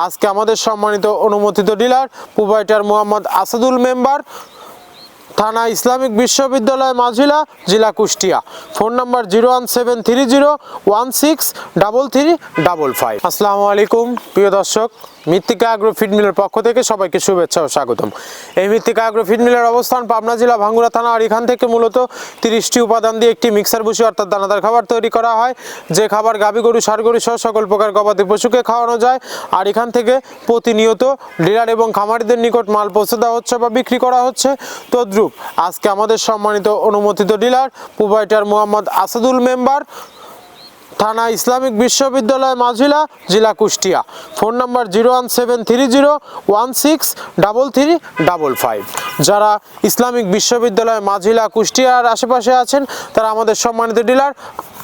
আজকে আমাদের সম্মানিত অনুমোদিত dealer proprietor Mohammad Asadul member, থানা ইসলামিক বিশ্ববিদ্যালয় মাঝিলা, জেলা কুষ্টিয়া। Phone number 01730163355। আসসালামু আলাইকুম প্রিয় দর্শক, মৃত্তিকা অ্যাগ্রো ফিড মিলের পক্ষ থেকে সবাইকে শুভেচ্ছা ও স্বাগতম। এই মৃত্তিকা অ্যাগ্রো ফিড মিলের অবস্থান পাবনা জেলা ভাঙ্গুড়া থানা। আর এখান থেকে মূলত 30টি উপাদান দিয়ে একটি মিক্সার ভুসি অর্থাৎ দানাদার খাবার তৈরি করা হয়, যে খাবার গাভী গরু, ষাঁড় গরু সহ সকল প্রকার গবাদি পশুকে খাওয়ানো যায়। আর এখান থেকে প্রতিনিয়ত ডিলার এবং খামারিদের নিকট মাল পৌঁছে দেওয়া হচ্ছে বা বিক্রি করা হচ্ছে। তদ্রূপ আজকে আমাদের সম্মানিত অনুমোদিত dealer proprietor Mohammad Asadul member, থানা ইসলামিক বিশ্ববিদ্যালয় মাঝিলা, জেলা কুষ্টিয়া। Phone number 01730163355। যারা ইসলামিক বিশ্ববিদ্যালয় মাঝিলা, কুষ্টিয়ার আশেপাশে আছেন, তারা আমাদের সম্মানিত ডিলার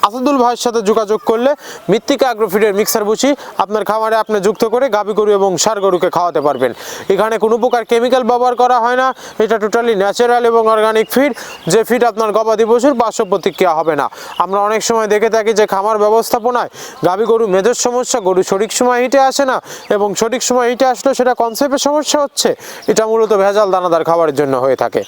আসাদুল ভাইয়ের সাথে যোগাযোগ করলে মৃত্তিকা অ্যাগ্রো ফিডের মিক্সার ভুসি আপনার খামারে আপনি যুক্ত করে গাভী গরু এবং ষাঁড় গরুকে খাওয়াতে পারবেন। এখানে কোনো প্রকার কেমিক্যাল ব্যবহার করা হয় না। এটা টোটালি ন্যাচারাল এবং অর্গানিক ফিড, যে ফিড আপনার গবাদি পশুর পার্শ্ব প্রতিক্রিয়া হবে না। আমরা অনেক সময় দেখে থাকি যে খামার ব্যবস্থাপনায় গাভী গরু মেজর সমস্যা, গরু সঠিক সময় হিটে আসে না, এবং সঠিক সময় হিটে আসলেও সেটা কনসেপ্টের সমস্যা হচ্ছে। এটা মূলত ভেজাল দানাদার খাবারের জন্য হয়ে থাকে।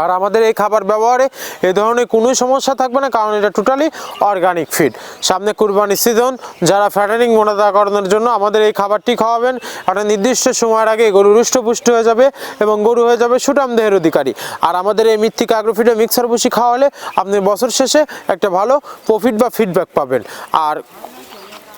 আর আমাদের এই খাবার ব্যবহারে এ ধরনের কোনো সমস্যা থাকবে না, কারণ এটা টোটালি অর্গানিক ফিড। সামনে কুরবানি সিজন, যারা ফ্যাটেনিং মোটাতাকরণের জন্য আমাদের এই খাবারটি খাওয়াবেন, একটা নির্দিষ্ট সময়ের আগে গরু রুষ্টপুষ্ট হয়ে যাবে এবং গরু হয়ে যাবে সুঠাম দেহের অধিকারী। আর আমাদের এই মৃত্তিকা অ্যাগ্রো ফিডের মিক্সার ভুসি খাওয়ালে আপনি বছর শেষে একটা ভালো প্রফিট বা ফিডব্যাক পাবেন। আর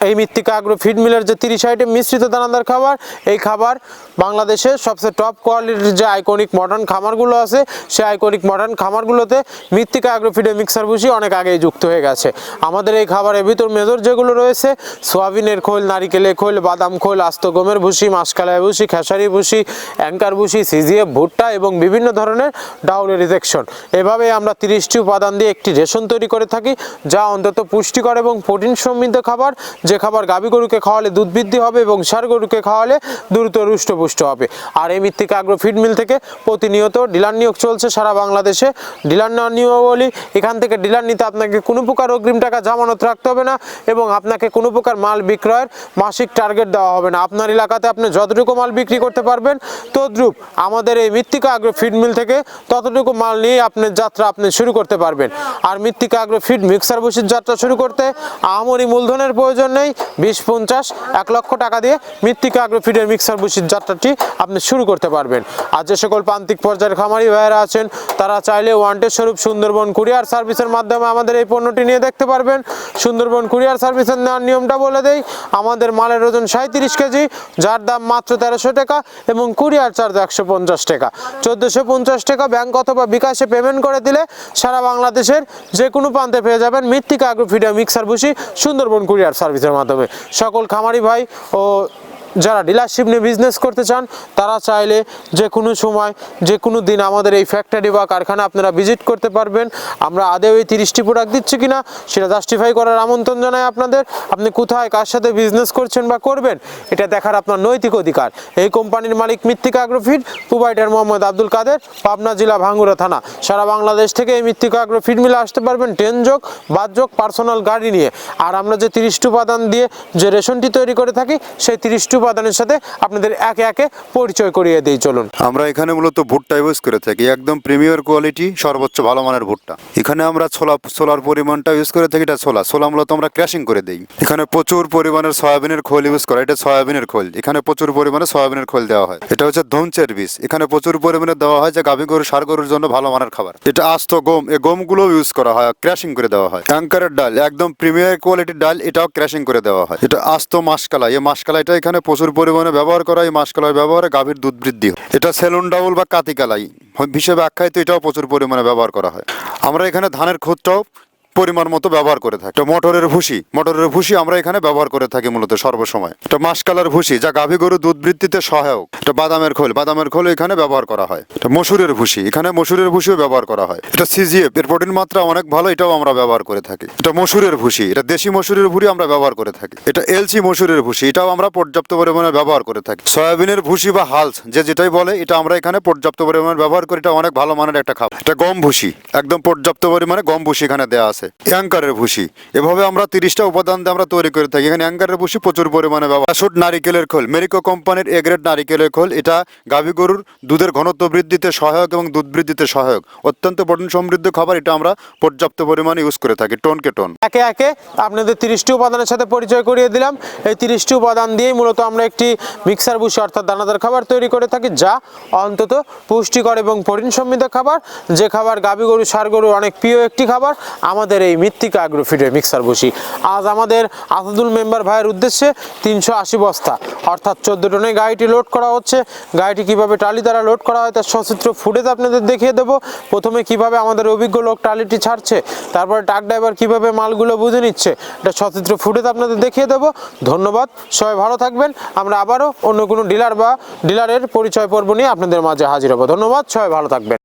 এই মৃত্তিকা অ্যাগ্রো ফিড মিলের যে 30 আইটেম মিশ্রিত দানাদার খাবার, এই খাবার বাংলাদেশের সবচেয়ে টপ কোয়ালিটির যে আইকনিক মডার্ন খামারগুলো আছে, সেই আইকনিক মডার্ন খামারগুলোতে মৃত্তিকা অ্যাগ্রো ফিডের মিক্সার ভুসি অনেক আগেই যুক্ত হয়ে গেছে। আমাদের এই খাবারের ভিতর মেজর যেগুলো রয়েছে, সোয়াবিনের খোল, নারিকেলের খোল, বাদাম খোল, আস্ত গমের ভুসি, মাসকালাই ভুসি, খেসারি ভুসি, অ্যাঙ্কার ভুসি, সিজিএফ, ভুট্টা এবং বিভিন্ন ধরনের ডাউলের রিজেকশন। এভাবে আমরা 30টি উপাদান দিয়ে একটি রেশন তৈরি করে থাকি, যা অন্তত পুষ্টিকর এবং প্রোটিন সমৃদ্ধ খাবার, যে খাবার গাভী গরুকে খাওয়ালে দুধ বৃদ্ধি হবে এবং ষাঁড় গরুকে খাওয়ালে দ্রুত রুষ্টপুষ্ট হবে। আর এই মৃত্তিকা অ্যাগ্রো ফিড মিল থেকে প্রতিনিয়ত ডিলার নিয়োগ চলছে সারা বাংলাদেশে। ডিলার নেওয়ার নিয়মাবলী, এখান থেকে ডিলার নিতে আপনাকে কোনো প্রকার অগ্রিম টাকা জামানত রাখতে হবে না, এবং আপনাকে কোনো প্রকার মাল বিক্রয়ের মাসিক টার্গেট দেওয়া হবে না। আপনার এলাকাতে আপনি যতটুকু মাল বিক্রি করতে পারবেন, তদ্রূপ আমাদের এই মৃত্তিকা অ্যাগ্রো ফিড মিল থেকে ততটুকু মাল নিয়ে আপনার যাত্রা আপনি শুরু করতে পারবেন। আর মৃত্তিকা অ্যাগ্রো ফিড মিক্সার ভুসির যাত্রা শুরু করতে আহামরি মূলধনের প্রয়োজন নেই। 20, 50, 1 লক্ষ টাকা দিয়ে মৃত্তিকা অ্যাগ্রো ফিডের মিক্সার ভুসির যাত্রাটি আপনি শুরু করতে পারবেন। আর যে সকল প্রান্তিক পর্যায়ের খামারি ভাইয়েরা আছেন, তারা চাইলে ওয়ান্টেড স্বরূপ সুন্দরবন কুরিয়ার সার্ভিসের মাধ্যমে আমাদের এই পণ্যটি নিয়ে দেখতে পারবেন। সুন্দরবন কুরিয়ার সার্ভিসের নেওয়ার নিয়মটা বলে দেই। আমাদের মালের ওজন 37 কেজি, যার দাম মাত্র 1300 টাকা, এবং কুরিয়ার চার্জ 150 টাকা। 1450 টাকা ব্যাংক অথবা বিকাশে পেমেন্ট করে দিলে সারা বাংলাদেশের যে কোনো প্রান্তে পেয়ে যাবেন মৃত্তিকা অ্যাগ্রো ফিডের মিক্সার ভুসি সুন্দরবন কুরিয়ার সার্ভিসের মাধ্যমে। সকল খামারি ভাই ও যারা ডিলারশিপ নিয়ে বিজনেস করতে চান, তারা চাইলে যে কোনো সময় যে কোনো দিন আমাদের এই ফ্যাক্টরি বা কারখানা আপনারা ভিজিট করতে পারবেন। আমরা আদেও এই 30টি প্রোডাক্ট দিচ্ছি কিনা সেটা জাস্টিফাই করার আমন্ত্রণ জানাই আপনাদের। আপনি কোথায় কার সাথে বিজনেস করছেন বা করবেন, এটা দেখার আপনার নৈতিক অধিকার। এই কোম্পানির মালিক Mrittika agro feed, proprietor Mohammad Abdul Kader, Pabna জেলা ভাঙ্গুড়া থানা। সারা বাংলাদেশ থেকে এই মৃত্তিকা অ্যাগ্রো ফিড মিলে আসতে পারবেন 10 যোগ 5 যোগ পার্সোনাল গাড়ি নিয়ে। আর আমরা যে 30টি উপাদান দিয়ে যে রেশনটি তৈরি করে থাকি, সেই 30টি উপাদানের সাথে আপনাদের একে একে পরিচয় করিয়ে দিই, চলুন। আমরা এখানে মূলত ভুট্টা ইউজ করে থাকি, একদম প্রিমিয়ার কোয়ালিটি, সর্বোচ্চ ভালো মানের ভুট্টা। এখানে আমরা ছোলার পরিমাণটা ইউজ করে থাকি, এটা ছোলা মূলত আমরা ক্র্যাশিং করে দিই। এখানে প্রচুর পরিমাণের সয়াবিনের খোল ইউজ করা, এটা সয়াবিনের খোল। এখানে প্রচুর পরিমাণে সয়াবিনের খোল দেওয়া হয়। এটা হচ্ছে ধনচের বীজ, এখানে প্রচুর পরিমাণে দেওয়া হয়, যে গাভী গরু, ষাঁড় গরুর জন্য ভালো মানের খাবার। এটা আস্ত গম, এই গমগুলো ইউজ করা হয়, ক্র্যাশিং করে দেওয়া হয়। অ্যাঙ্কারের ডাল, একদম প্রিমিয়ার কোয়ালিটির ডাল, এটাও ক্র্যাশিং করে দেওয়া হয়। এটা আস্ত মাসকালাই, এই মাসকালাইটা এখানে প্রচুর পরিমাণে ব্যবহার করা। এই মাসকালাই ব্যবহারে গাভীর দুধ বৃদ্ধি হয়। এটা সেলুন ডাউল বা কাতিকালাই হিসেবে আখ্যায়িত, এটাও প্রচুর পরিমাণে ব্যবহার করা হয়। আমরা এখানে ধানের খুদটাও পরিমাণ মতো ব্যবহার করে থাকি। এটা মটরের ভুসি আমরা এখানে ব্যবহার করে থাকি মূলত সর্বসময়। এটা মাসকালার ভুসি, যা গাভী গরু দুধ বৃদ্ধিতে সহায়ক। এটা বাদামের খোল এখানে ব্যবহার করা হয়। এটা মসুরের ভুসি, এখানে মসুরের ভুসিও ব্যবহার করা হয়। এটা সিজিএফ, এর প্রোটিন মাত্রা অনেক ভালো, এটাও আমরা ব্যবহার করে থাকি। এটা মসুরের ভুসি, এটা দেশি মসুরের ভুসি আমরা ব্যবহার করে থাকি। এটা এলসি মসুরের ভুসি, এটাও আমরা পর্যাপ্ত পরিমাণে ব্যবহার করে থাকি। সয়াবিনের ভুসি বা হালস, যেটাই বলে, এটা আমরা এখানে পর্যাপ্ত পরিমাণে ব্যবহার করি। এটা অনেক ভালো মানের একটা খাবার। এটা গম ভুসি, একদম পর্যাপ্ত পরিমাণে গম ভুসি এখানে দেওয়া আছে। আছে। অ্যাঙ্কারের ভুসি, এভাবে আমরা 30টা উপাদান দিয়ে আমরা তৈরি করে থাকি। এখানে অ্যাঙ্কারের ভুসি প্রচুর পরিমাণে ব্যবহার। শুট নারিকেলের খোল, মেরিকো কোম্পানির এ গ্রেড নারিকেলের খোল। এটা গাভী গরুর দুধের ঘনত্ব বৃদ্ধিতে সহায়ক এবং দুধ বৃদ্ধিতে সহায়ক, অত্যন্ত প্রোটিন সমৃদ্ধ খাবার। এটা আমরা পর্যাপ্ত পরিমাণে ইউজ করে থাকি, টনকে টন। একে একে আপনাদের 30টি উপাদানের সাথে পরিচয় করিয়ে দিলাম। এই 30টি উপাদান দিয়েই মূলত আমরা একটি মিক্সার ভুসি অর্থাৎ দানাদার খাবার তৈরি করে থাকি, যা অন্তত পুষ্টিকর এবং প্রোটিন সমৃদ্ধ খাবার। যে খাবার গাভী গরু ষাঁড় গরুর অনেক প্রিয় একটি খাবার, আমাদের এই মৃত্তিকা অ্যাগ্রোফিডের মিক্সার ভুসি। আজ আমাদের আসাদুল মেম্বার ভাইয়ের উদ্দেশ্যে 380 বস্তা অর্থাৎ 14 টনে গাড়িটি লোড করা হচ্ছে। গাড়িটি কিভাবে টালি দ্বারা লোড করা হয় তার সচিত্র ফুটেজ আপনাদের দেখিয়ে দেবো। প্রথমে কিভাবে আমাদের অভিজ্ঞ লোক টালিটি ছাড়ছে, তারপরে ট্রাক ড্রাইভার কিভাবে মালগুলো বুঝে নিচ্ছে, এটা সচিত্র ফুটেজ আপনাদের দেখিয়ে দেবো। ধন্যবাদ, সবাই ভালো থাকবেন। আমরা আবারও অন্য কোনো ডিলার বা ডিলারের পরিচয় পর্ব নিয়ে আপনাদের মাঝে হাজির হব। ধন্যবাদ, সবাই ভালো থাকবেন।